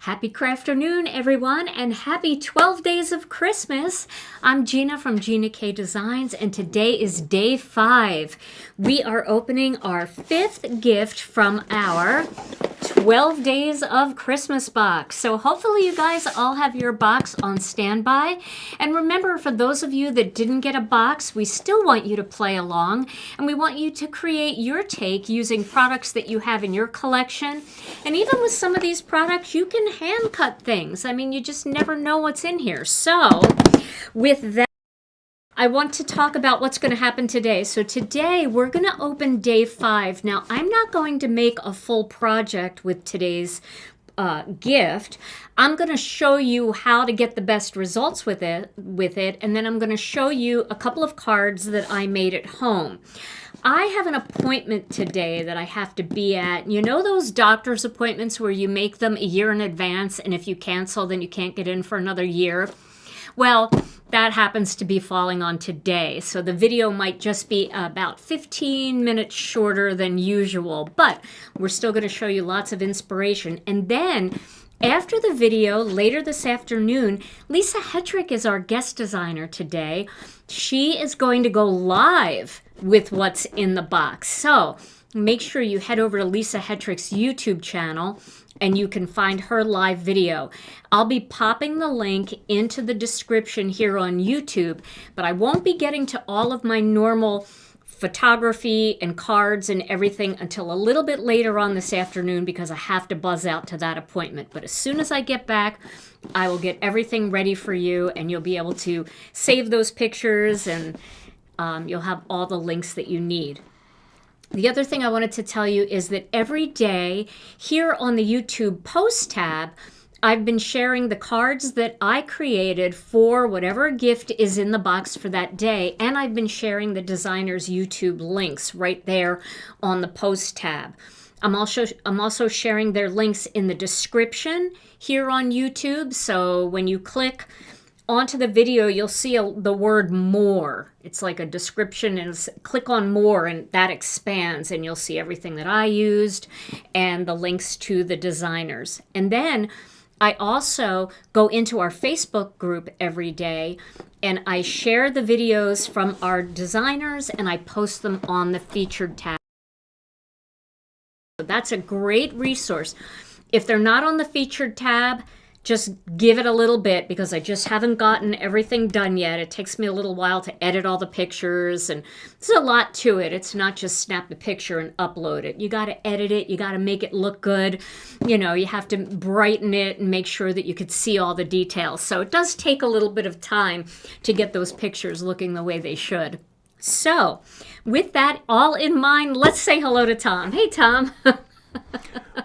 Happy Crafternoon, everyone, and happy 12 days of Christmas. I'm Gina from Gina K Designs, and today is day 5. We are opening our 5th gift from our 12 days of Christmas box. So hopefully you guys all have your box on standby. And remember, for those of you that didn't get a box, we still want you to play along, and we want you to create your take using products that you have in your collection. And even with some of these products, you can hand cut things. I mean, you just never know what's in here. So with that, I want to talk about what's going to happen today. So today we're going to open day 5. Now, I'm not going to make a full project with today's gift. I'm going to show you how to get the best results with it, and then I'm going to show you a couple of cards that I made at home. I have an appointment today that I have to be at. You know those doctor's appointments where you make them a year in advance, and if you cancel, then you can't get in for another year? Well, that happens to be falling on today, so the video might just be about 15 minutes shorter than usual, but we're still going to show you lots of inspiration. And then after the video, later this afternoon, Lisa Hetrick is our guest designer today. She is going to go live with what's in the box. So make sure you head over to Lisa Hetrick's YouTube channel and you can find her live video. I'll be popping the link into the description here on YouTube, but I won't be getting to all of my normal photography and cards and everything until a little bit later on this afternoon because I have to buzz out to that appointment. But as soon as I get back, I will get everything ready for you, and you'll be able to save those pictures, and you'll have all the links that you need. The other thing I wanted to tell you is that every day here on the YouTube post tab, I've been sharing the cards that I created for whatever gift is in the box for that day, and I've been sharing the designer's YouTube links right there on the post tab. I'm also sharing their links in the description here on YouTube, so when you click onto the video, you'll see the word more. It's like a description, and click on more, and that expands, and you'll see everything that I used and the links to the designers. And then I also go into our Facebook group every day, and I share the videos from our designers, and I post them on the featured tab. So that's a great resource. If they're not on the featured tab, just give it a little bit because I just haven't gotten everything done yet. It takes me a little while to edit all the pictures, and there's a lot to it. It's not just snap the picture and upload it. You got to edit it. You got to make it look good. You know, you have to brighten it and make sure that you could see all the details. So it does take a little bit of time to get those pictures looking the way they should. So with that all in mind, let's say hello to Tom. Hey, Tom.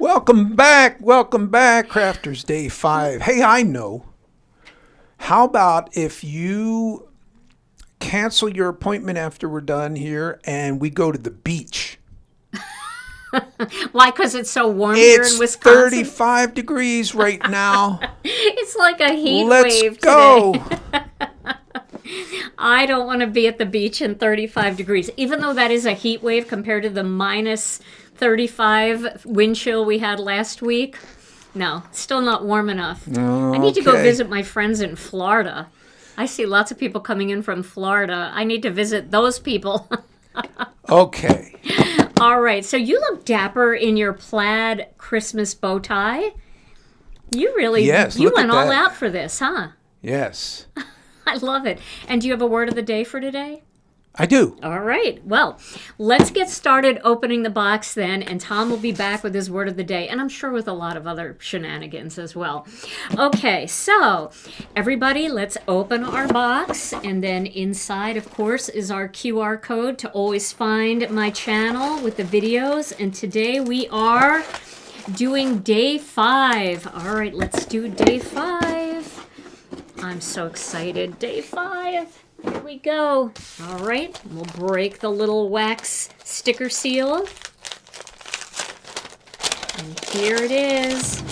Welcome back, Crafters Day 5. Hey, I know. How about if you cancel your appointment after we're done here and we go to the beach? Why? Because it's so warm here in Wisconsin? It's 35 degrees right now. It's like a heat Let's wave go. today. I don't want to be at the beach in 35 degrees, even though that is a heat wave compared to the minus 35 wind chill we had last week. No, still not warm enough. I need to go visit my friends in Florida. I see lots of people coming in from Florida. I need to visit those people. Okay. All right, so you look dapper in your plaid Christmas bow tie. You really, you went all out for this, huh? Yes. I love it. And do you have a word of the day for today? I do. All right. Well, let's get started opening the box then, and Tom will be back with his word of the day, and I'm sure with a lot of other shenanigans as well. Okay, so everybody, let's open our box, and then inside, of course, is our QR code to always find my channel with the videos, and today we are doing day 5. All right, let's do day 5. I'm so excited. Day 5. Here we go. All right, we'll break the little wax sticker seal. And here it is.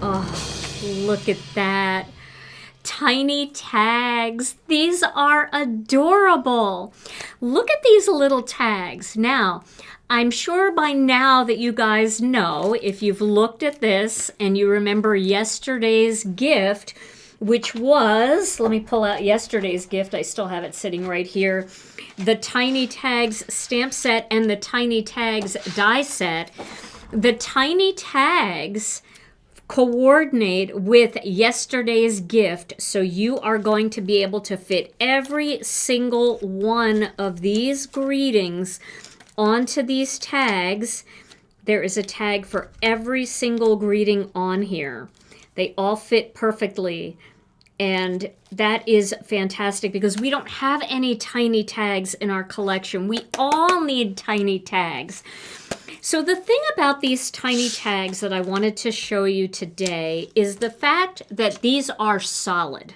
Oh, look at that. Tiny tags. These are adorable. Look at these little tags. Now, I'm sure by now that you guys know, if you've looked at this and you remember yesterday's gift, which was, let me pull out yesterday's gift. I still have it sitting right here. The Tiny Tags stamp set and the Tiny Tags die set. The Tiny Tags coordinate with yesterday's gift, so you are going to be able to fit every single one of these greetings onto these tags. There is a tag for every single greeting on here. They all fit perfectly. And that is fantastic because we don't have any tiny tags in our collection. We all need tiny tags. So the thing about these tiny tags that I wanted to show you today is the fact that these are solid.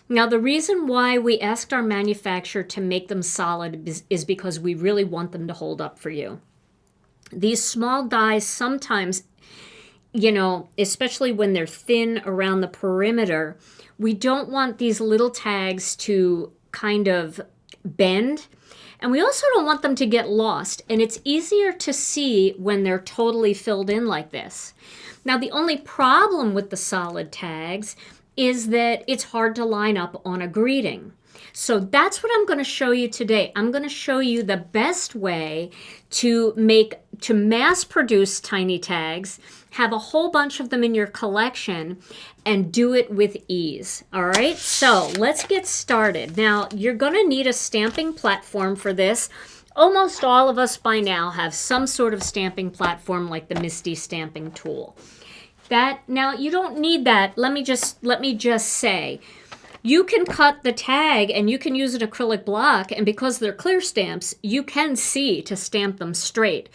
Now, the reason why we asked our manufacturer to make them solid is because we really want them to hold up for you. These small dies sometimes, you know, especially when they're thin around the perimeter, we don't want these little tags to kind of bend. And we also don't want them to get lost. And it's easier to see when they're totally filled in like this. Now, the only problem with the solid tags is that it's hard to line up on a greeting. So that's what I'm going to show you today. I'm going to show you the best way to mass produce tiny tags, have a whole bunch of them in your collection, and do it with ease. All right, so let's get started. Now, you're going to need a stamping platform for this. Almost all of us by now have some sort of stamping platform like the Misty stamping tool. Now, you don't need that. Let me just say, you can cut the tag and you can use an acrylic block, and because they're clear stamps, you can see to stamp them straight.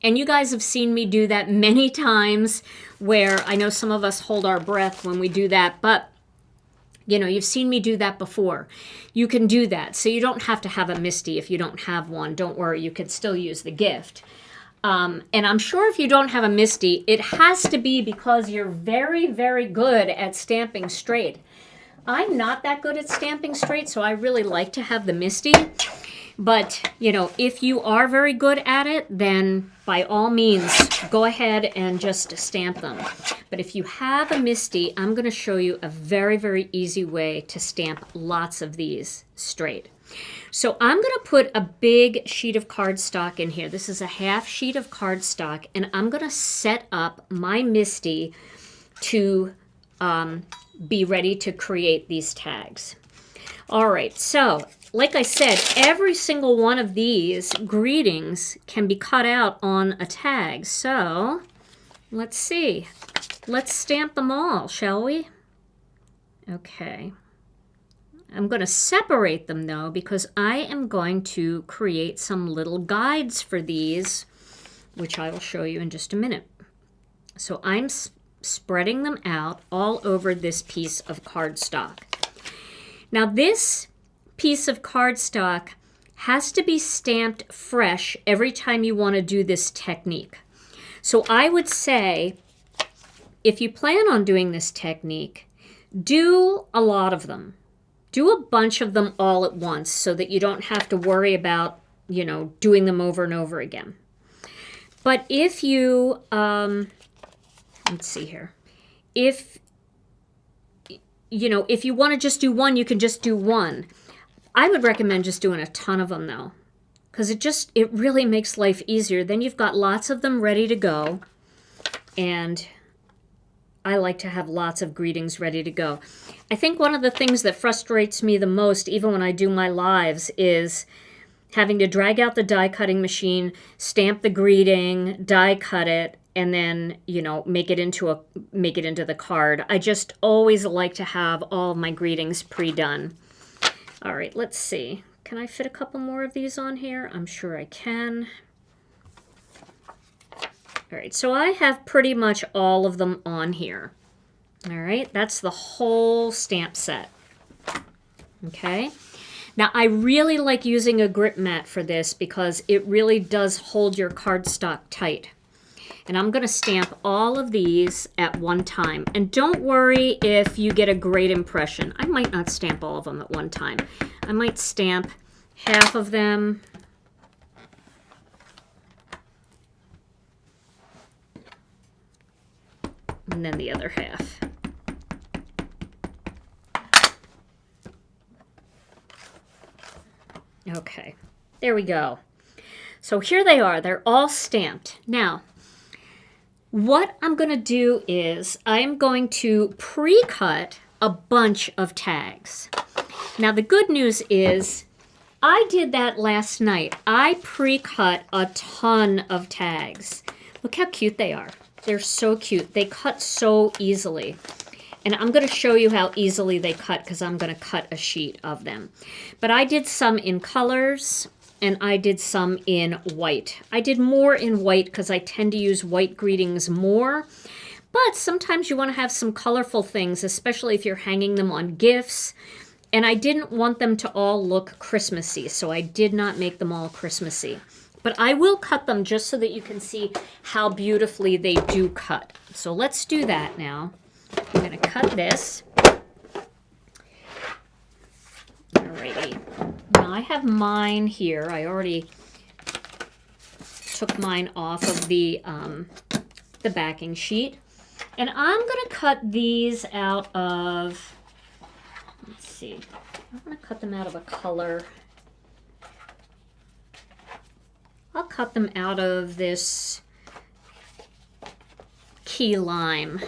And you guys have seen me do that many times, where I know some of us hold our breath when we do that, but you know, you've seen me do that before. You can do that. So you don't have to have a Misty if you don't have one. Don't worry, you could still use the gift. And I'm sure if you don't have a Misty, it has to be because you're very, very good at stamping straight. I'm not that good at stamping straight, so I really like to have the Misty. But, you know, if you are very good at it, then by all means, go ahead and just stamp them. But if you have a Misty, I'm going to show you a very, very easy way to stamp lots of these straight. So I'm going to put a big sheet of cardstock in here. This is a half sheet of cardstock, and I'm going to set up my Misty to be ready to create these tags. All right, so like I said, every single one of these greetings can be cut out on a tag. So let's see. Let's stamp them all, shall we? Okay. I'm going to separate them though, because I am going to create some little guides for these, which I will show you in just a minute. So I'm spreading them out all over this piece of cardstock. Now this piece of cardstock has to be stamped fresh every time you want to do this technique. So I would say, if you plan on doing this technique, do a lot of them. Do a bunch of them all at once so that you don't have to worry about, you know, doing them over and over again. But if you, let's see here. If, you know, if you want to just do one, you can just do one. I would recommend just doing a ton of them though, because it really makes life easier. Then you've got lots of them ready to go. And I like to have lots of greetings ready to go. I think one of the things that frustrates me the most, even when I do my lives, is having to drag out the die cutting machine, stamp the greeting, die cut it, and then, you know, make it into the card. I just always like to have all of my greetings pre-done. All right, let's see. Can I fit a couple more of these on here? I'm sure I can. All right, so I have pretty much all of them on here. All right, that's the whole stamp set. Okay. Now, I really like using a grip mat for this because it really does hold your cardstock tight. And I'm going to stamp all of these at one time. And don't worry if you get a great impression. I might not stamp all of them at one time. I might stamp half of them. And then the other half. Okay, there we go. So here they are. They're all stamped. Now, what I'm going to do is I'm going to pre-cut a bunch of tags. Now, the good news is I did that last night. I pre-cut a ton of tags. Look how cute they are. They're so cute. They cut so easily. And I'm going to show you how easily they cut because I'm going to cut a sheet of them. But I did some in colors and I did some in white. I did more in white because I tend to use white greetings more. But sometimes you want to have some colorful things, especially if you're hanging them on gifts. And I didn't want them to all look Christmassy, so I did not make them all Christmassy. But I will cut them just so that you can see how beautifully they do cut. So let's do that now. I'm going to cut this. Alrighty. Now I have mine here. I already took mine off of the backing sheet. And I'm going to cut these out of, let's see, I'm going to cut them out of a color. I'll cut them out of this key lime.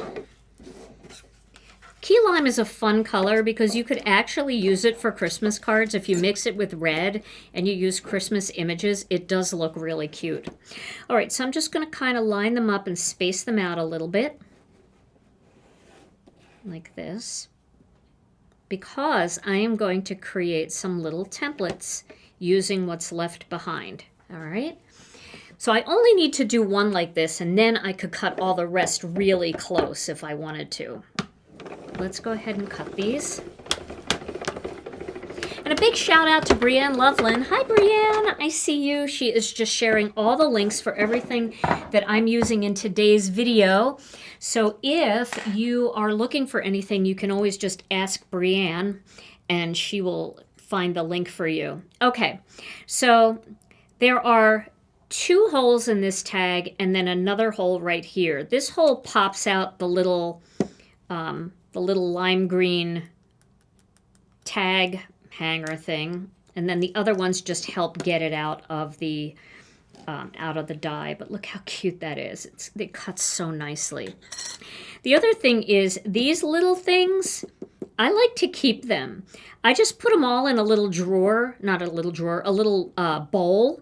Key lime is a fun color because you could actually use it for Christmas cards. If you mix it with red and you use Christmas images, it does look really cute. All right, so I'm just going to kind of line them up and space them out a little bit. Like this. Because I am going to create some little templates using what's left behind. All right. So I only need to do one like this, and then I could cut all the rest really close if I wanted to. Let's go ahead and cut these. And a big shout out to Brienne Loveland. Hi, Brienne. I see you. She is just sharing all the links for everything that I'm using in today's video. So if you are looking for anything, you can always just ask Brienne, and she will find the link for you. Okay, so there are 2 holes in this tag and then another hole right here. This hole pops out the little lime green tag hanger thing, and then the other ones just help get it out of the die. But look how cute that is. It cuts so nicely. The other thing is these little things, I like to keep them. I just put them all in a little drawer, not a little drawer, a little bowl.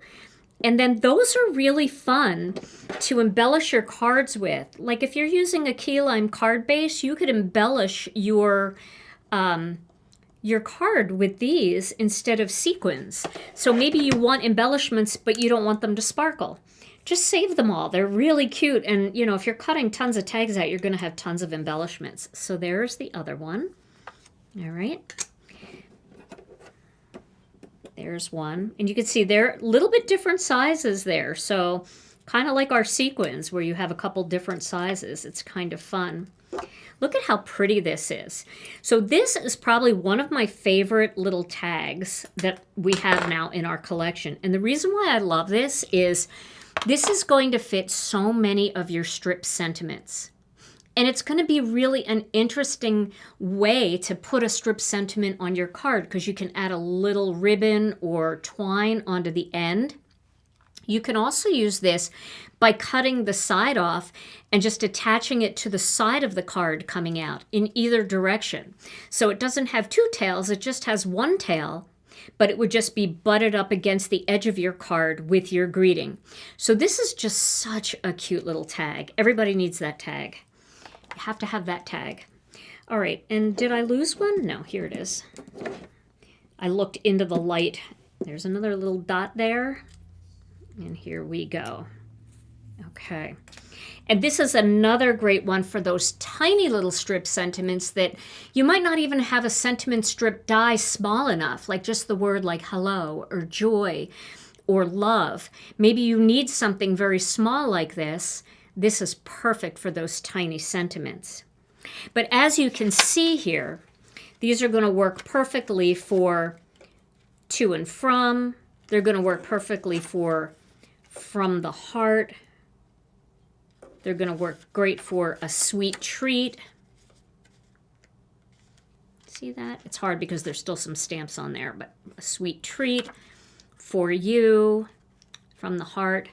And then those are really fun to embellish your cards with. Like if you're using a key lime card base, you could embellish your card with these instead of sequins. So maybe you want embellishments, but you don't want them to sparkle. Just save them all. They're really cute. And, you know, if you're cutting tons of tags out, you're going to have tons of embellishments. So there's the other one. All right. There's one. And you can see they're a little bit different sizes there. So kind of like our sequins where you have a couple different sizes. It's kind of fun. Look at how pretty this is. So this is probably one of my favorite little tags that we have now in our collection. And the reason why I love this is going to fit so many of your strip sentiments. And it's going to be really an interesting way to put a strip sentiment on your card because you can add a little ribbon or twine onto the end. You can also use this by cutting the side off and just attaching it to the side of the card coming out in either direction. So it doesn't have two tails, it just has one tail, but it would just be butted up against the edge of your card with your greeting. So this is just such a cute little tag. Everybody needs that tag. You have to have that tag. All right, and did I lose one? No, here it is. I looked into the light. There's another little dot there. And here we go. Okay. And this is another great one for those tiny little strip sentiments that you might not even have a sentiment strip die small enough, like just the word like hello or joy or love. Maybe you need something very small like this. This is perfect for those tiny sentiments. But as you can see here, these are going to work perfectly for to and from. They're going to work perfectly for from the heart. They're going to work great for a sweet treat. See that? It's hard because there's still some stamps on there, but a sweet treat for you from the heart.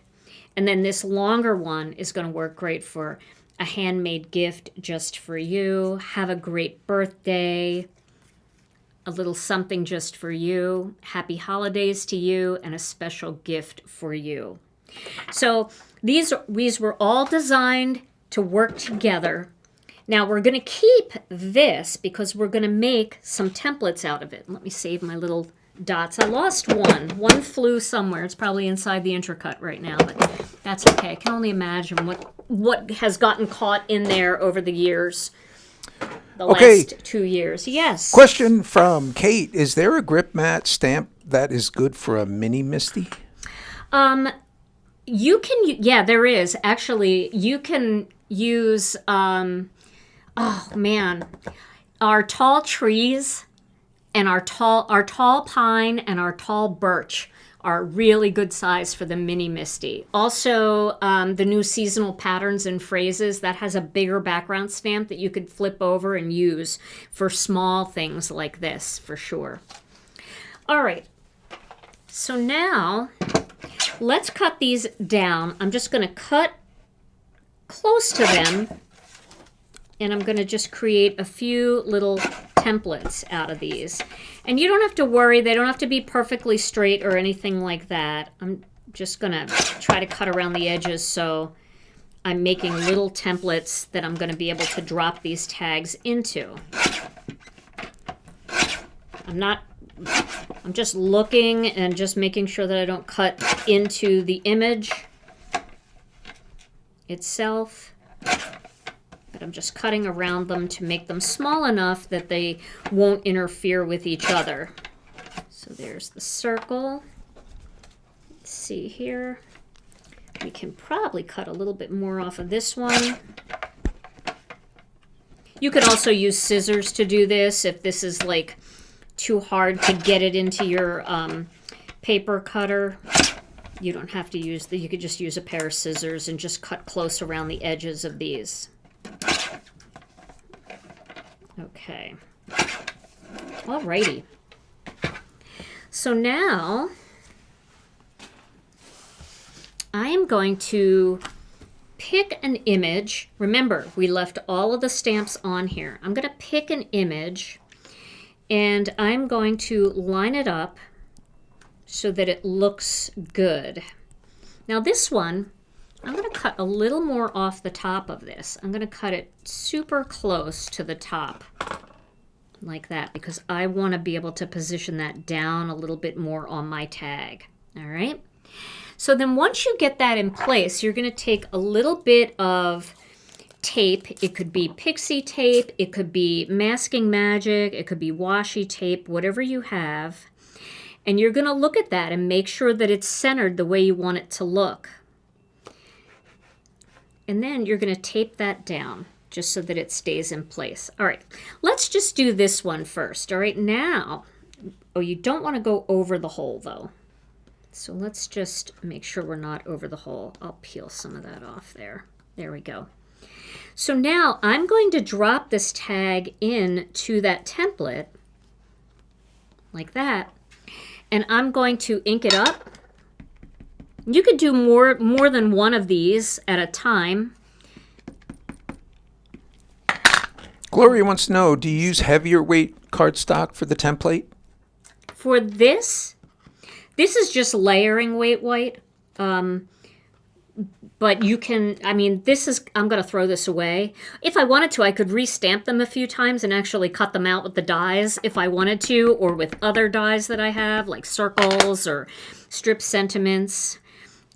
And then this longer one is going to work great for a handmade gift just for you. Have a great birthday. A little something just for you. Happy holidays to you and a special gift for you. So these were all designed to work together. Now we're going to keep this because we're going to make some templates out of it. Let me save my little dots. I lost one. One flew somewhere. It's probably inside the intercut right now, but that's okay. I can only imagine what has gotten caught in there over the years. The last 2 years. Yes. Question from Kate. Is there a grip mat stamp that is good for a mini Misty? You can, yeah, there is. Actually, you can use, oh man, our tall trees and our tall pine and our tall birch are really good size for the mini Misty. Also, the new seasonal patterns and phrases, that has a bigger background stamp that you could flip over and use for small things like this, for sure. All right, so now let's cut these down. I'm just going to cut close to them, and I'm going to just create a few little templates out of these. And you don't have to worry, they don't have to be perfectly straight or anything like that. I'm just going to try to cut around the edges, so I'm making little templates that I'm going to be able to drop these tags into. I'm just looking and just making sure that I don't cut into the image itself. But I'm just cutting around them to make them small enough that they won't interfere with each other. So there's the circle. Let's see here. We can probably cut a little bit more off of this one. You can also use scissors to do this if this is like too hard to get it into your paper cutter. You don't have to use you could just use a pair of scissors and just cut close around the edges of these. Okay. Alrighty. So now I am going to pick an image. Remember, we left all of the stamps on here. I'm going to pick an image and I'm going to line it up so that it looks good. Now this one, I'm going to cut a little more off the top of this. I'm going to cut it super close to the top like that because I want to be able to position that down a little bit more on my tag. All right. So then once you get that in place, you're going to take a little bit of tape. It could be pixie tape. It could be masking magic. It could be washi tape, whatever you have. And you're going to look at that and make sure that it's centered the way you want it to look. And then you're going to tape that down just so that it stays in place. All right, let's just do this one first. All right, now, oh, you don't want to go over the hole though. So let's just make sure we're not over the hole. I'll peel some of that off there. There we go. So now I'm going to drop this tag into that template like that. And I'm going to ink it up. You could do more than one of these at a time. Gloria wants to know, do you use heavier weight cardstock for the template? For this is just layering weight white. But you can, I mean, I'm going to throw this away. If I wanted to, I could restamp them a few times and actually cut them out with the dies if I wanted to, or with other dies that I have, like circles or strip sentiments.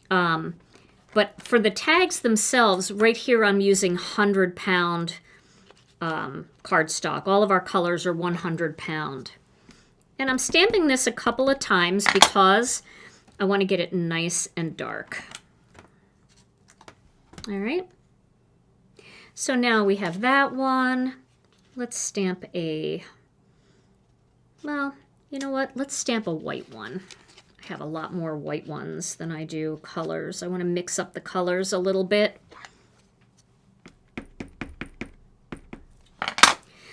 But for the tags themselves, right here I'm using 100-pound cardstock. All of our colors are 100-pound. And I'm stamping this a couple of times because I want to get it nice and dark. All right. So now we have that one. Let's stamp well, you know what? Let's stamp a white one. I have a lot more white ones than I do colors. I want to mix up the colors a little bit.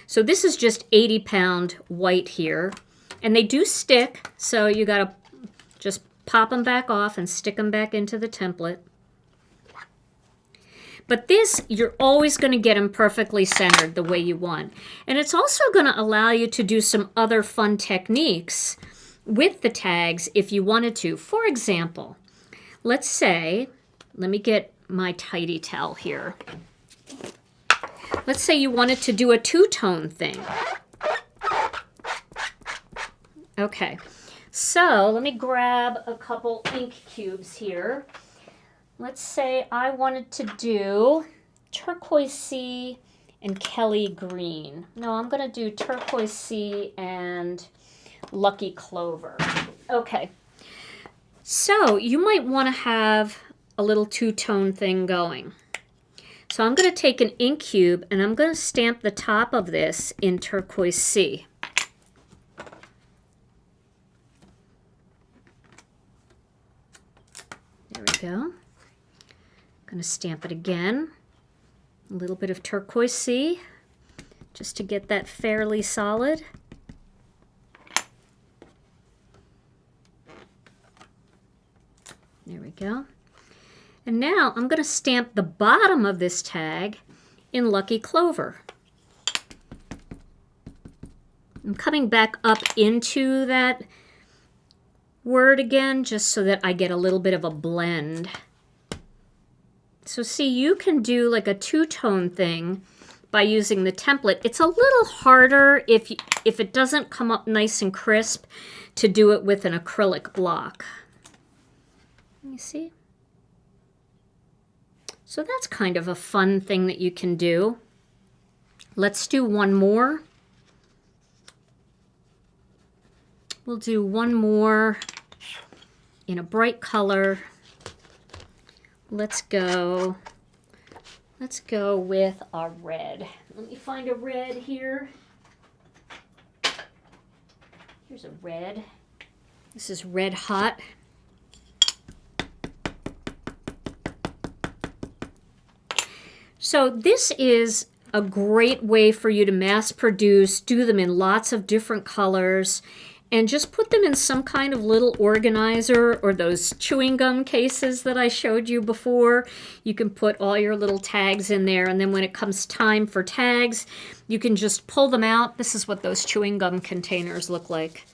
So this is just 80-pound white here. And they do stick, so you got to just pop them back off and stick them back into the template. But this, you're always going to get them perfectly centered the way you want. And it's also going to allow you to do some other fun techniques with the tags if you wanted to. For example, let's say, let me get my tidy towel here. Let's say you wanted to do a two-tone thing. Okay, so let me grab a couple ink cubes here. Let's say I wanted to do turquoise sea and Kelly green. No, I'm going to do turquoise sea and lucky clover. Okay, so you might want to have a little two-tone thing going. So I'm going to take an ink cube and I'm going to stamp the top of this in turquoise sea. There we go. Going to stamp it again. A little bit of turquoise sea, just to get that fairly solid. There we go. And now I'm going to stamp the bottom of this tag in Lucky Clover. I'm coming back up into that word again, just so that I get a little bit of a blend. So see, you can do like a two-tone thing by using the template. It's a little harder if it doesn't come up nice and crisp to do it with an acrylic block. You see? So that's kind of a fun thing that you can do. Let's do one more. We'll do one more in a bright color. Let's go with a red. Let me find a red here. Here's a red. This is Red Hot. So this is a great way for you to mass produce, do them in lots of different colors, and just put them in some kind of little organizer or those chewing gum cases that I showed you before. You can put all your little tags in there, and then when it comes time for tags, you can just pull them out. This is what those chewing gum containers look like.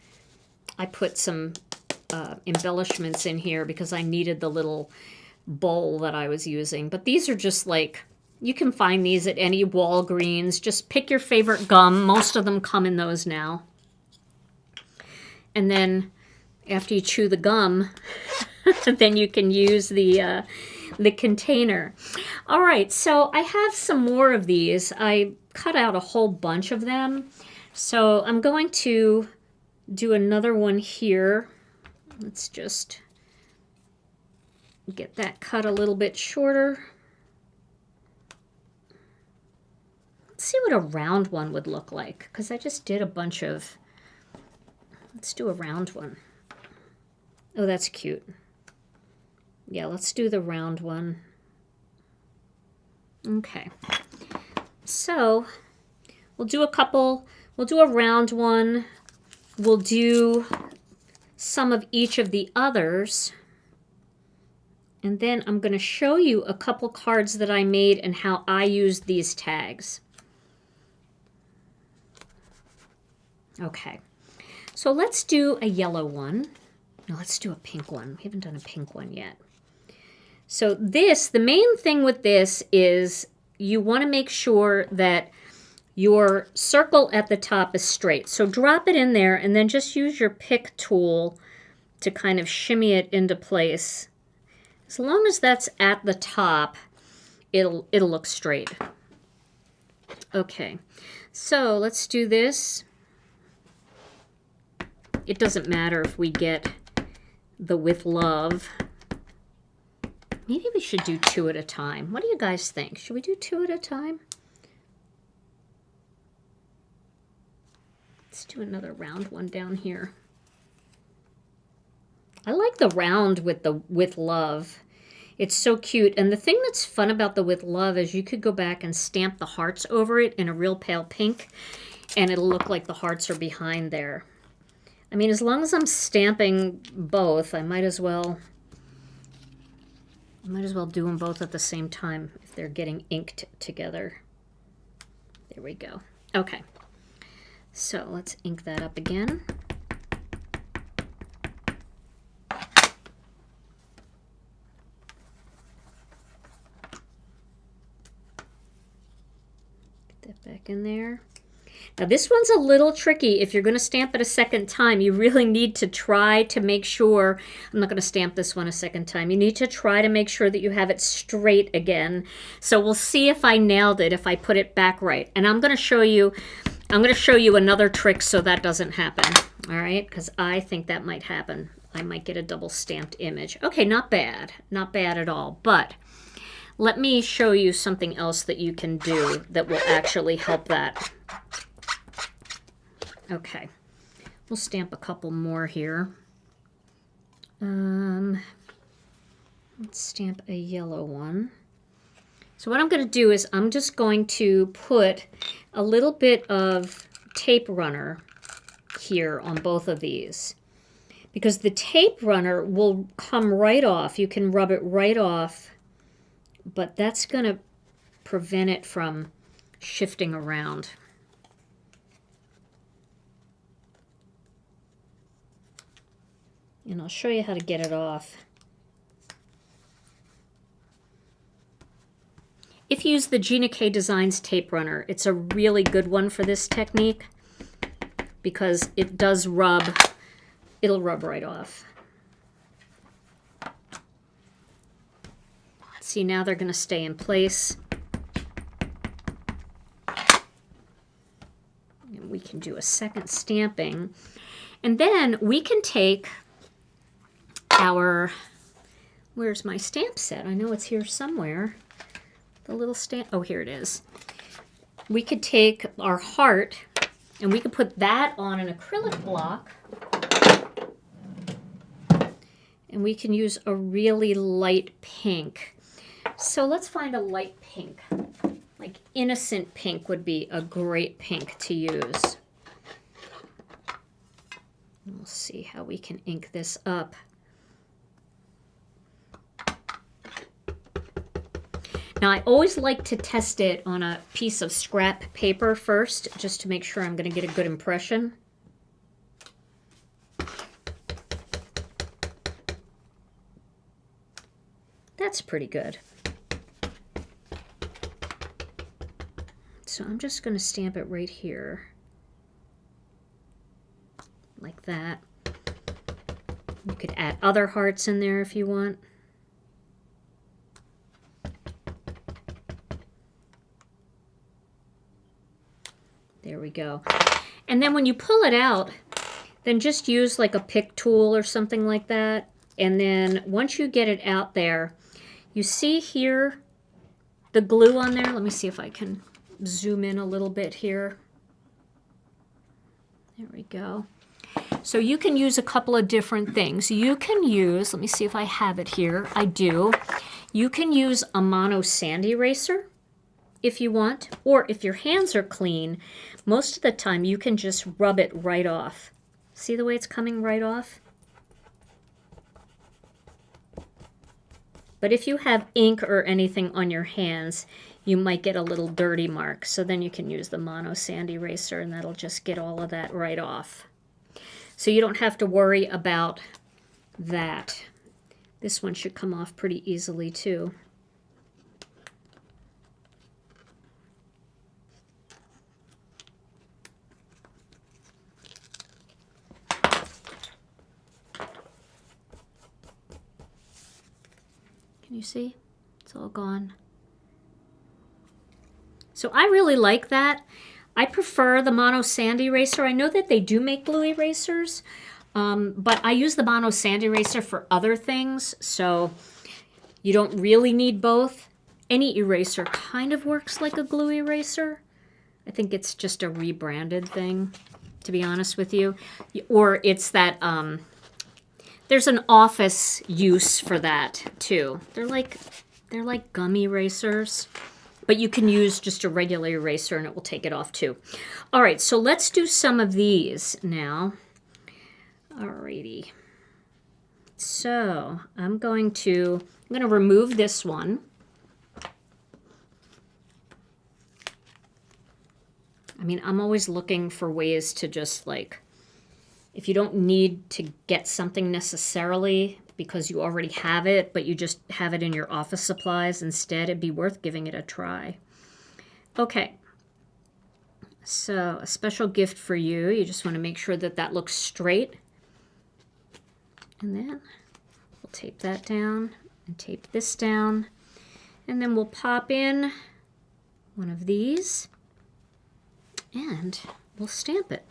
I put some embellishments in here because I needed the little bowl that I was using. But these are just like, you can find these at any Walgreens. Just pick your favorite gum. Most of them come in those now. And then after you chew the gum, then you can use the container. All right, so I have some more of these. I cut out a whole bunch of them. So I'm going to do another one here. Let's just get that cut a little bit shorter. Let's see what a round one would look like, because I just did a bunch of... Let's do a round one. Oh, that's cute. Yeah, let's do the round one. Okay. So, we'll do a couple. We'll do a round one. We'll do some of each of the others. And then I'm going to show you a couple cards that I made and how I used these tags. Okay. So let's do a yellow one. No, let's do a pink one. We haven't done a pink one yet. So this, the main thing with this is you want to make sure that your circle at the top is straight. So drop it in there and then just use your pick tool to kind of shimmy it into place. As long as that's at the top, it'll look straight. Okay, so let's do this. It doesn't matter if we get the with love. Maybe we should do 2 at a time. What do you guys think? Should we do 2 at a time? Let's do another round one down here. I like the round with the with love. It's so cute. And the thing that's fun about the with love is you could go back and stamp the hearts over it in a real pale pink, and it'll look like the hearts are behind there. I mean, as long as I'm stamping both, I might as well do them both at the same time if they're getting inked together. There we go. Okay. So let's ink that up again. Get that back in there. Now this one's a little tricky. If you're going to stamp it a second time, you really need to try to make sure, I'm not going to stamp this one a second time, you need to try to make sure that you have it straight again. So we'll see if I nailed it, if I put it back right. And I'm going to show you another trick so that doesn't happen. All right, because I think that might happen. I might get a double stamped image. Okay, not bad. Not bad at all. But let me show you something else that you can do that will actually help that. Okay, we'll stamp a couple more here. Let's stamp a yellow one. So what I'm going to do is I'm just going to put a little bit of tape runner here on both of these, because the tape runner will come right off. You can rub it right off, but that's going to prevent it from shifting around. And I'll show you how to get it off. If you use the Gina K Designs tape runner, it's a really good one for this technique because it does rub, it'll rub right off. See, now they're going to stay in place. And we can do a second stamping. And then we can take our, where's my stamp set? I know it's here somewhere. The little stamp, oh, here it is. We could take our heart and we could put that on an acrylic block. And we can use a really light pink. So let's find a light pink. Like innocent pink would be a great pink to use. We'll see how we can ink this up. Now, I always like to test it on a piece of scrap paper first, just to make sure I'm going to get a good impression. That's pretty good. So I'm just going to stamp it right here, like that. You could add other hearts in there if you want. There we go. And then when you pull it out, then just use like a pick tool or something like that. And then once you get it out there, you see here the glue on there. Let me see if I can zoom in a little bit here. There we go. So you can use a couple of different things. You can use, let me see if I have it here. I do. You can use a mono sand eraser if you want, or if your hands are clean, most of the time you can just rub it right off. See the way it's coming right off? But if you have ink or anything on your hands, you might get a little dirty mark. So then you can use the mono sand eraser and that'll just get all of that right off. So you don't have to worry about that. This one should come off pretty easily too. Can you see? It's all gone. So I really like that. I prefer the mono sand eraser. I know that they do make glue erasers, but I use the mono sand eraser for other things, so you don't really need both. Any eraser kind of works like a glue eraser. I think it's just a rebranded thing, to be honest with you. Or it's that, there's an office use for that too. They're like gum erasers. But you can use just a regular eraser and it will take it off too. All right, so let's do some of these now. Alrighty. So I'm going to remove this one. I mean, I'm always looking for ways to just like, if you don't need to get something necessarily because you already have it, but you just have it in your office supplies instead, it'd be worth giving it a try. Okay, so a special gift for you. You just want to make sure that that looks straight. And then we'll tape that down and tape this down. And then we'll pop in one of these and we'll stamp it.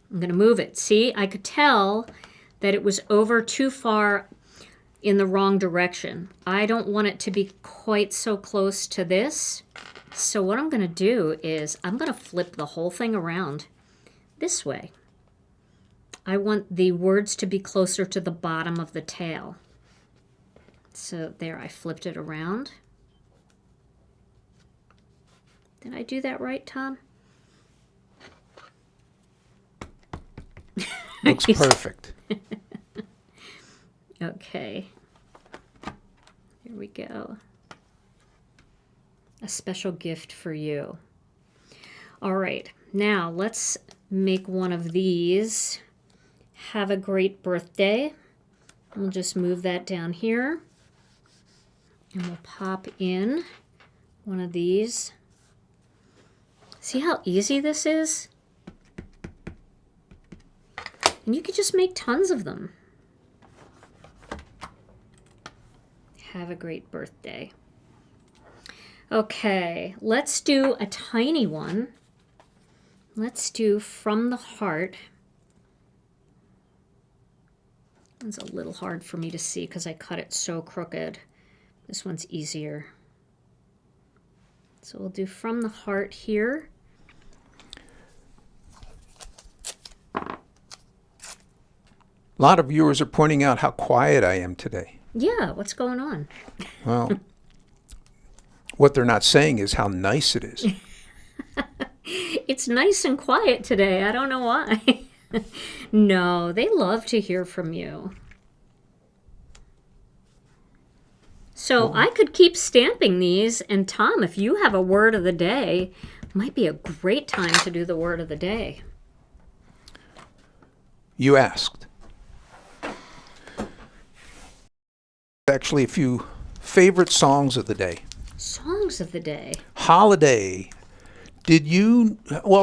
I'm going to move it. See, I could tell that it was over too far in the wrong direction. I don't want it to be quite so close to this. So what I'm going to do is I'm going to flip the whole thing around this way. I want the words to be closer to the bottom of the tail. So there, I flipped it around. Did I do that right, Tom? Looks perfect. Okay. Here we go. A special gift for you. All right. Now let's make one of these. Have a great birthday. We'll just move that down here. And we'll pop in one of these. See how easy this is? And you could just make tons of them. Have a great birthday. Okay, let's do a tiny one. Let's do From the Heart. It's a little hard for me to see because I cut it so crooked. This one's easier. So we'll do From the Heart here. A lot of viewers are pointing out how quiet I am today. Yeah, what's going on? Well, What they're not saying is how nice it is. It's nice and quiet today. I don't know why. No, they love to hear from you. So I could keep stamping these, and Tom, if you have a word of the day, might be a great time to do the word of the day. You asked. Actually, a few favorite songs of the day. Songs of the day. Holiday.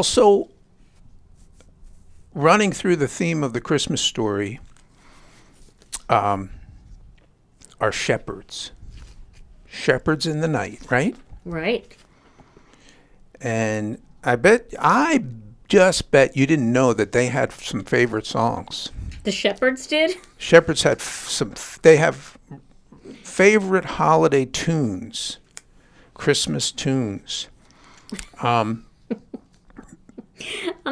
So running through the theme of the Christmas story are shepherds. Shepherds in the night, right? Right. And I just bet you didn't know that they had some favorite songs. The shepherds did? Shepherds had they have favorite holiday tunes, Christmas tunes. I'm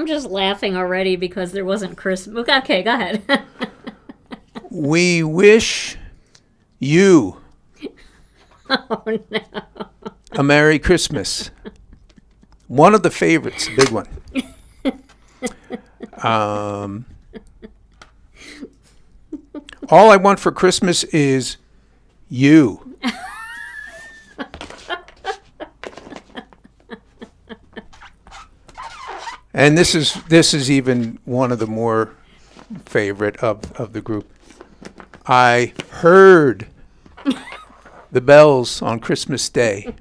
just laughing already because there wasn't Christmas. Okay, go ahead. We wish you Oh, no. a Merry Christmas. One of the favorites, a big one. All I want for Christmas is you. And this is even one of the more favorite of the group. I heard the bells on Christmas Day.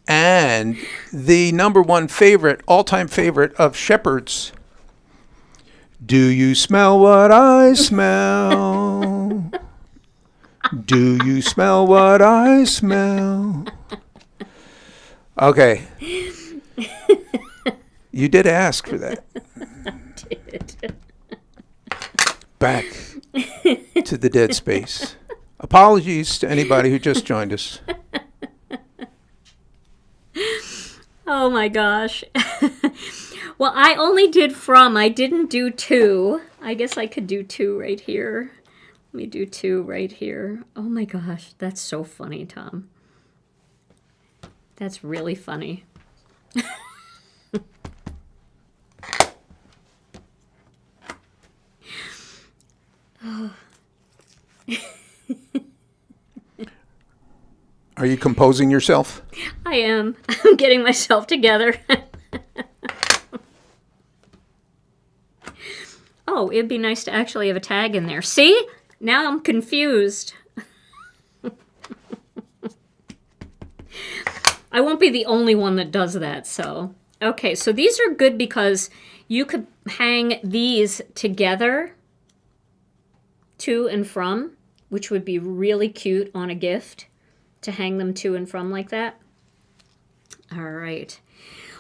And the number one favorite, all-time favorite of shepherds. Do you smell what I smell? Do you smell what I smell? Okay. You did ask for that. I did. Back to the dead space. Apologies to anybody who just joined us. Oh my gosh. Well, I only did from. I didn't do two. I guess I could do two right here. Let me do two right here. Oh my gosh, that's so funny, Tom. That's really funny. Are you composing yourself? I am. I'm getting myself together. Oh, it'd be nice to actually have a tag in there. See? Now I'm confused. I won't be the only one that does that, so. Okay, so these are good because you could hang these together, to and from, which would be really cute on a gift, to hang them to and from like that. All right.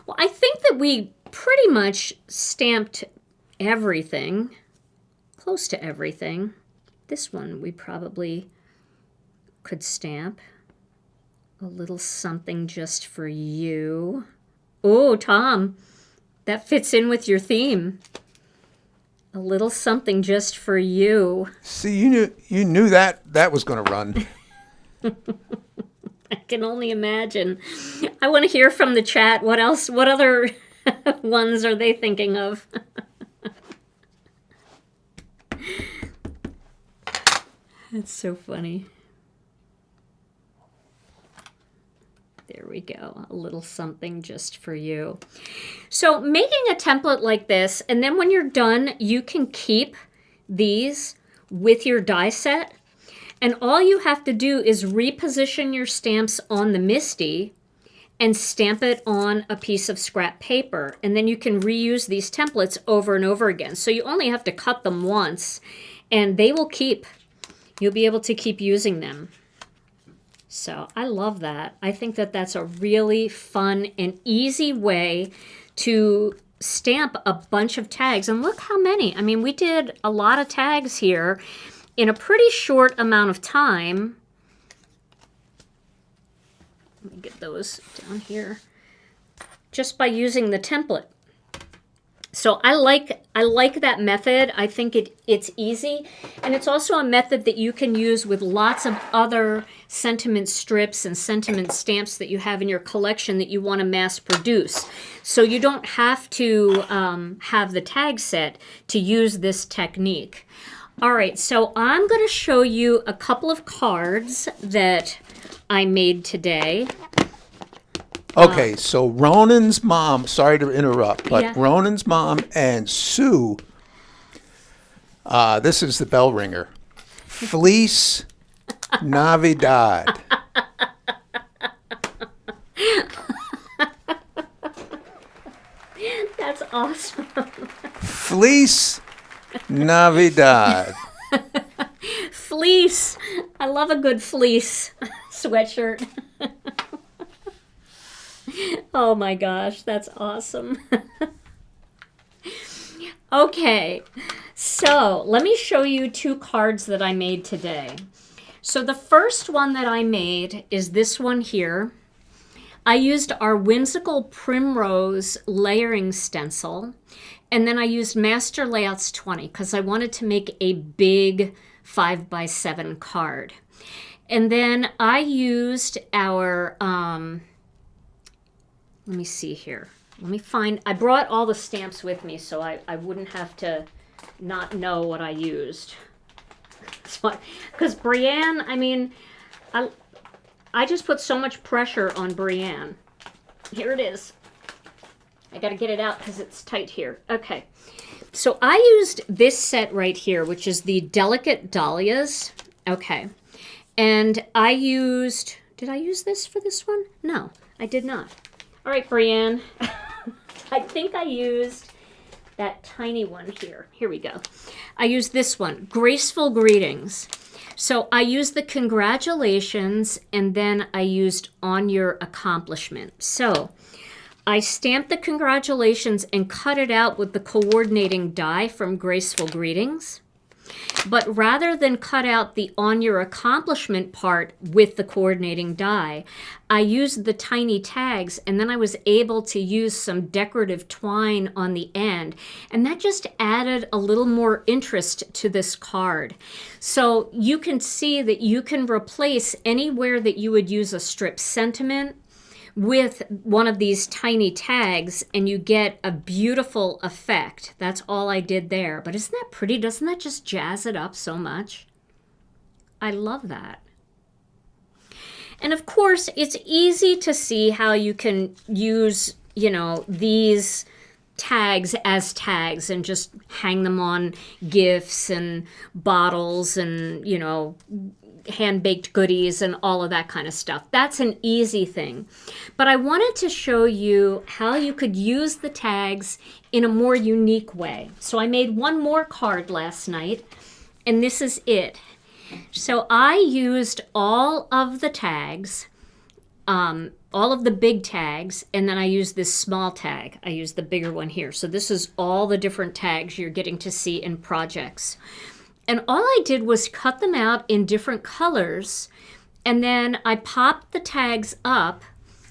Well, I think that we pretty much stamped everything, close to everything. This one we probably could stamp. A little something just for you. Oh, Tom, that fits in with your theme. A little something just for you. See, you knew that was going to run. I can only imagine. I want to hear from the chat. What else? What other ones are they thinking of? That's so funny. There we go. A little something just for you. So making a template like this, and then when you're done, you can keep these with your die set. And all you have to do is reposition your stamps on the MISTI and stamp it on a piece of scrap paper. And then you can reuse these templates over and over again. So you only have to cut them once, and they will keep. You'll be able to keep using them. So I love that. I think that that's a really fun and easy way to stamp a bunch of tags. And look how many. I mean, we did a lot of tags here in a pretty short amount of time. Let me get those down here. Just by using the template. So I like that method. I think it's easy, and it's also a method that you can use with lots of other sentiment strips and sentiment stamps that you have in your collection that you want to mass produce. So you don't have to have the tag set to use this technique. All right, so I'm going to show you a couple of cards that I made today. Okay, so Ronan's mom, sorry to interrupt, but Yeah. Ronan's mom and Sue, this is the bell ringer. Feliz Navidad. That's awesome. Feliz Navidad. Fleece. I love a good fleece sweatshirt. Oh my gosh, that's awesome. Okay, so let me show you two cards that I made today. So the first one that I made is this one here. I used our whimsical primrose layering stencil, and then I used Master Layouts 20 because I wanted to make a big 5x7 card. And then I used our, let me see here. Let me find, I brought all the stamps with me so I wouldn't have to not know what I used. Because Brienne, I mean, I just put so much pressure on Brienne. Here it is. I got to get it out because it's tight here. Okay. So I used this set right here, which is the Delicate Dahlias. Okay. And I used, did I use this for this one? No, I did not. All right, Brienne. I think I used that tiny one here. Here we go. I used this one, Graceful Greetings. So I used the congratulations, and then I used on your accomplishment. So I stamped the congratulations and cut it out with the coordinating die from Graceful Greetings. But rather than cut out the on your accomplishment part with the coordinating die, I used the tiny tags, and then I was able to use some decorative twine on the end, and that just added a little more interest to this card. So you can see that you can replace anywhere that you would use a strip sentiment with one of these tiny tags, and you get a beautiful effect. That's all I did there. But isn't that pretty? Doesn't that just jazz it up so much? I love that. And of course, it's easy to see how you can use, these tags as tags and just hang them on gifts and bottles and, hand-baked goodies and all of that kind of stuff. That's an easy thing. But I wanted to show you how you could use the tags in a more unique way. So I made one more card last night, and this is it. So I used all of the tags, all of the big tags, and then I used this small tag. I used the bigger one here. So this is all the different tags you're getting to see in projects. And all I did was cut them out in different colors, and then I popped the tags up,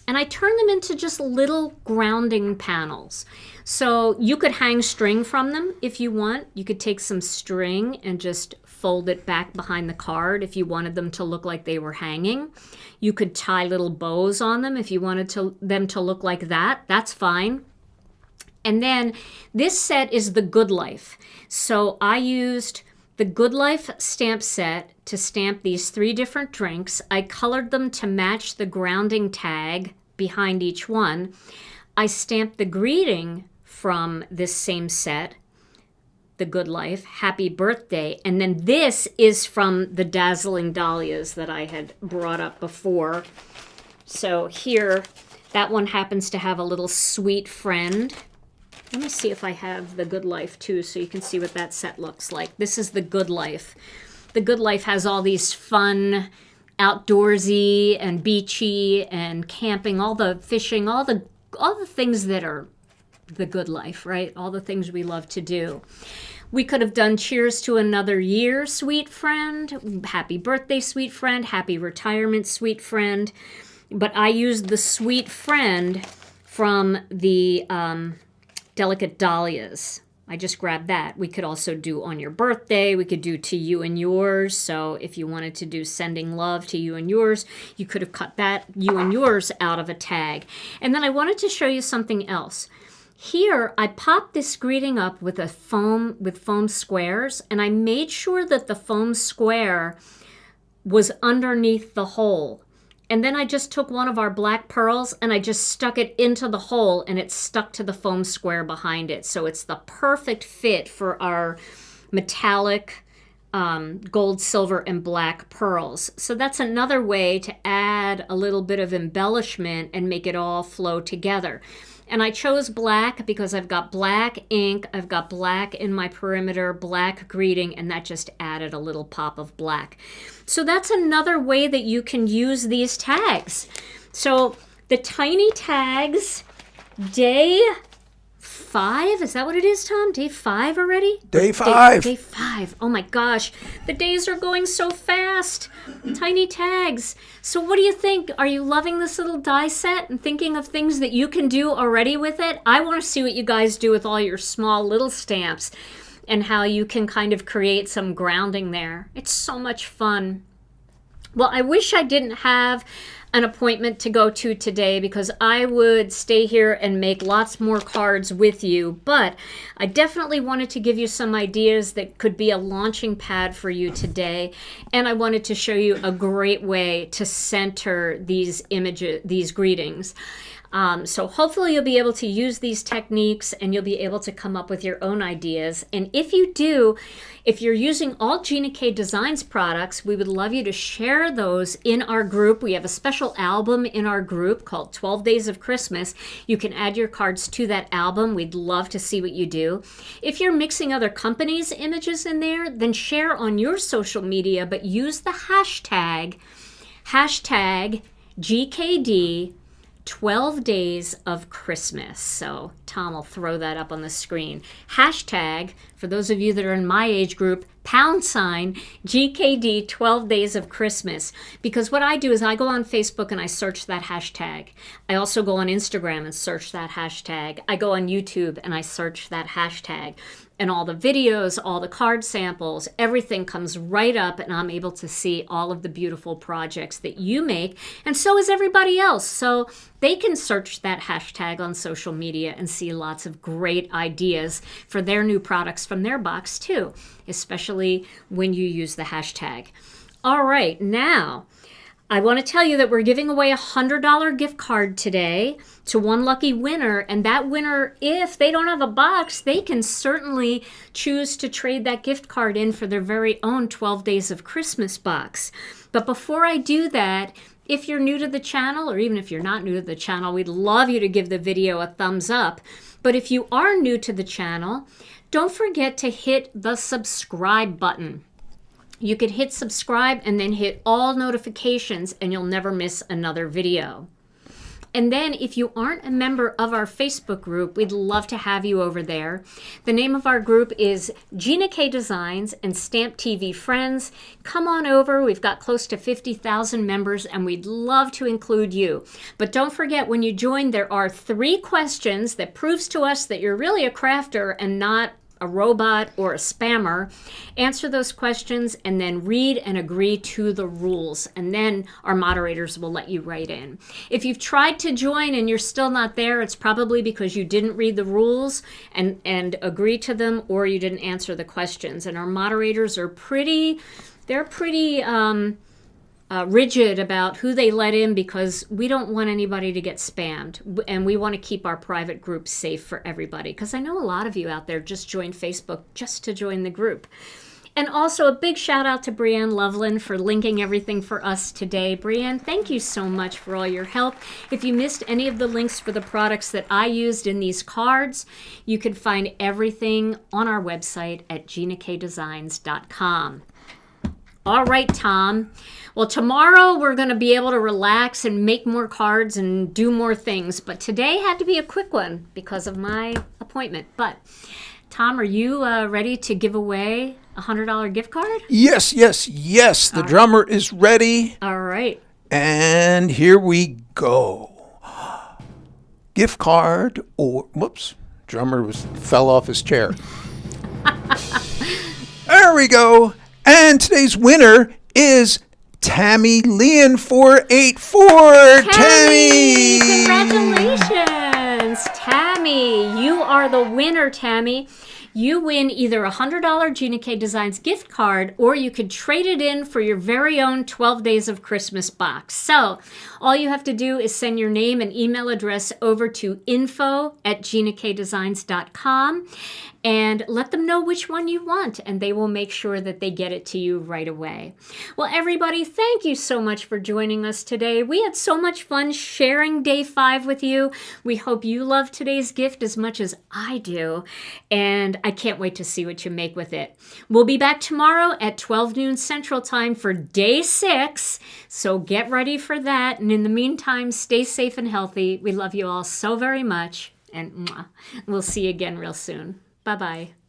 and I turned them into just little grounding panels. So you could hang string from them if you want. You could take some string and just fold it back behind the card if you wanted them to look like they were hanging. You could tie little bows on them if you wanted them to look like that. That's fine. And then this set is the Good Life. So I used the Good Life stamp set to stamp these 3 different drinks. I colored them to match the grounding tag behind each one. I stamped the greeting from this same set, the Good Life, Happy Birthday. And then this is from the Dazzling Dahlias that I had brought up before. So here, that one happens to have a little sweet friend. Let me see if I have the Good Life too, so you can see what that set looks like. This is the Good Life. The Good Life has all these fun, outdoorsy and beachy and camping, all the fishing, all the things that are the Good Life, right? All the things we love to do. We could have done Cheers to Another Year, Sweet Friend, Happy Birthday, Sweet Friend, Happy Retirement, Sweet Friend. But I used the Sweet Friend from the delicate dahlias. I just grabbed that. We could also do on your birthday. We could do to you and yours. So if you wanted to do sending love to you and yours, you could have cut that you and yours out of a tag. And then I wanted to show you something else. Here, I popped this greeting up with foam squares, and I made sure that the foam square was underneath the hole. And then I just took one of our black pearls and I just stuck it into the hole, and it stuck to the foam square behind it. So it's the perfect fit for our metallic gold, silver, and black pearls. So that's another way to add a little bit of embellishment and make it all flow together. And I chose black because I've got black ink, I've got black in my perimeter, black greeting, and that just added a little pop of black. So that's another way that you can use these tags. So the tiny tags, day 5, is that what it is, Tom? Day 5 already? Day 5. Day 5. Oh my gosh, the days are going so fast. Tiny tags. So what do you think? Are you loving this little die set and thinking of things that you can do already with it? I want to see what you guys do with all your small little stamps and how you can kind of create some grounding there. It's so much fun. Well, I wish I didn't have an appointment to go to today because I would stay here and make lots more cards with you, but I definitely wanted to give you some ideas that could be a launching pad for you today, and I wanted to show you a great way to center these images, these greetings. So hopefully you'll be able to use these techniques and you'll be able to come up with your own ideas. And if you do, if you're using all Gina K Designs products, we would love you to share those in our group. We have a special album in our group called 12 Days of Christmas. You can add your cards to that album. We'd love to see what you do. If you're mixing other companies' images in there, then share on your social media, but use the hashtag GKD 12 Days of Christmas. So Tom will throw that up on the screen. Hashtag, for those of you that are in my age group, # GKD 12 Days of Christmas. Because what I do is I go on Facebook and I search that hashtag. I also go on Instagram and search that hashtag. I go on YouTube and I search that hashtag. And all the videos, all the card samples, everything comes right up, and I'm able to see all of the beautiful projects that you make, and so is everybody else. So they can search that hashtag on social media and see lots of great ideas for their new products from their box too, especially when you use the hashtag. All right, now I want to tell you that we're giving away a $100 gift card today to one lucky winner, and that winner, if they don't have a box, they can certainly choose to trade that gift card in for their very own 12 Days of Christmas box. But before I do that, if you're new to the channel, or even if you're not new to the channel, we'd love you to give the video a thumbs up. But if you are new to the channel, don't forget to hit the subscribe button. You could hit subscribe and then hit all notifications, and you'll never miss another video. And then if you aren't a member of our Facebook group, we'd love to have you over there. The name of our group is Gina K Designs and Stamp TV Friends. Come on over. We've got close to 50,000 members, and we'd love to include you. But don't forget, when you join, there are 3 questions that proves to us that you're really a crafter and not a robot or a spammer. Answer those questions and then read and agree to the rules, and then our moderators will let you write in. If you've tried to join and you're still not there, it's probably because you didn't read the rules and agree to them, or you didn't answer the questions. And our moderators are pretty rigid about who they let in, because we don't want anybody to get spammed, and we want to keep our private group safe for everybody, because I know a lot of you out there just joined Facebook just to join the group. And also a big shout out to Brianne Loveland for linking everything for us today. Brianne, thank you so much for all your help. If you missed any of the links for the products that I used in these cards, you can find everything on our website at ginakdesigns.com. All right, Tom. Well, tomorrow we're going to be able to relax and make more cards and do more things. But today had to be a quick one because of my appointment. But, Tom, are you ready to give away a $100 gift card? Yes. The drummer is ready. All right. And here we go. Gift card, or, drummer fell off his chair. There we go. And today's winner is Tammie Lien 484. Tammie! Congratulations, Tammie. You are the winner, Tammie. You win either a $100 Gina K Designs gift card, or you could trade it in for your very own 12 Days of Christmas box. So all you have to do is send your name and email address over to info@ginakdesigns.com and let them know which one you want, and they will make sure that they get it to you right away. Well, everybody, thank you so much for joining us today. We had so much fun sharing day 5 with you. We hope you love today's gift as much as I do, and I can't wait to see what you make with it. We'll be back tomorrow at 12 noon Central Time for day 6, so get ready for that. And in the meantime, stay safe and healthy. We love you all so very much, and we'll see you again real soon. Bye-bye.